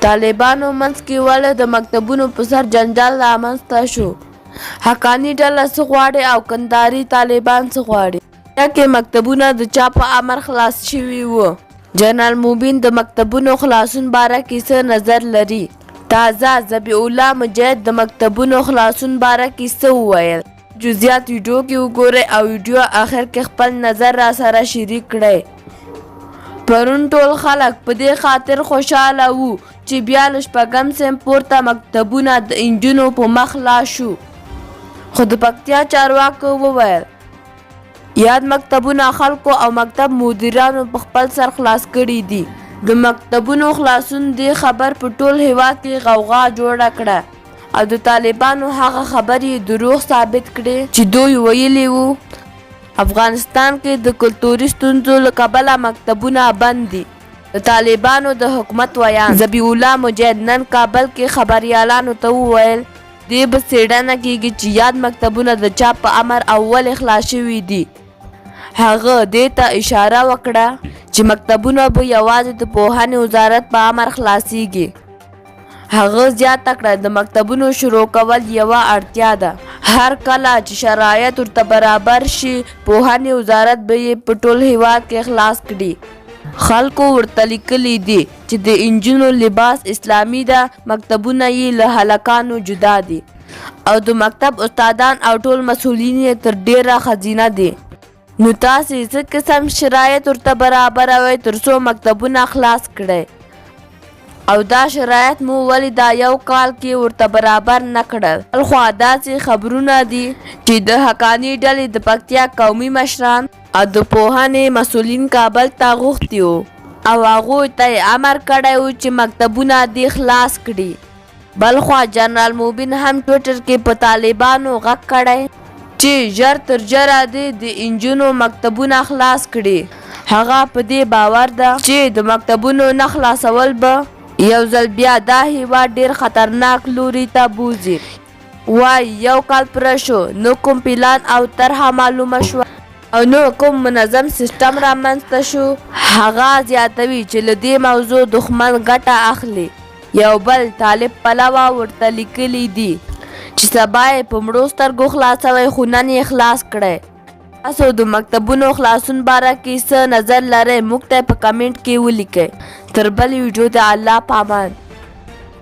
طالبانو منځ کې ولې د مکتبونو په سر جنجال رامنځته شو؟ حقاني ډله څه غواړي او کندهاري طالبان څه غواړي؟ کې مکتبونه د چا په امر خلاص شوي وو؟ جنرال موبین د مکتبونو خلاصون باره کې څه نظر لري؟ تازه ذبیح الله مجاهد د مکتبونو خلاصون باره کې څه وویل؟ جزئیات ویډیو کې وګورئ او ویډیو آخر کې خپل نظر را سره شریک کړئ. پرون ټول خلک په دې خاطر خوشحاله وو چې بیا له شپږم صنف پورته مکتبونه د انجونو په مخ لا شو، خو د پکتیا چارواکو وویل یاد مکتبونه خلکو او مکتب مدیرانو په خپل سر خلاص کړي دي. د مکتبونو خلاصون دې خبر په ټول هېواد کې غوغا جوړه کړه او د طالبانو هغه خبرې دروغ ثابت کړي چې دوی ویلي وو افغانستان کې د کلتوري ستونزو له کبله مکتبونه بند دي. د طالبانو د حکومت ویان ذبیح الله مجاهد نن کابل کې خبریالانو ته وویل دې به څېړنه کیږي چې یاد مکتبونه د چا په امر او ولې خلاص شوي دي. هغه دې ته اشاره وکړه چې مکتبونه به یوازې د پوهنې وزارت په امر خلاصیږي. هغه زیاته کړه د مکتبونو شروع کول یوه اړتیا ده، هر کله چې شرایط ورته برابر شي پوهنې وزارت به یې په ټول هېواد کې خلاص کړي. خلکو ورته لیکلي دي چې د انجونو لباس اسلامي ده، مکتبونه یې له هلکانو جدا دي او د مکتب استادان او ټول مسؤلین یې تر ډیره ښځینه دي. نو تاسې څه قسم شرایط ورته برابروئ تر څو مکتبونه خلاص کړئ؟ او دا شرایط مو ولې دا یو کال کې ورته برابر نه کړل؟ بل خوا داسې خبرونه دي چې د حقاني ډلې د پکتیا قومي مشران او د پوهنې مسؤلین کابل ته غوښتي وو او هغوی ته یې امر کړی و چې مکتبونه دې خلاص کړي. بل خوا جنرال موبین هم ټویټر کې په طالبانو غږ کړی چې ژر تر ژره دې د انجونو مکتبونه خلاص کړي. هغه په دې باور ده چې د مکتبونو نه خلاصول به یو ځل بیا دا هېواد ډېر خطرناک لوري ته بوځي. وایي یو کال پوره شو نو کوم پلان او طرحه معلومه شوه او نو کوم منظم سیستم رامنځته شو. هغه زیاتوي چې له دې موضوع دښمن ګټه اخلي. یو بل طالب پلوه ورته لیکلي دي چې سبا یې په مړو سترګو خلاصوئ خو نن یې خلاص کړئ. تاسو د مکتبونو خلاصون باره کې څه نظر لرئ؟ موږ ته په کمنټ کې ولیکئ. تر بل ویډیو د الله په امان.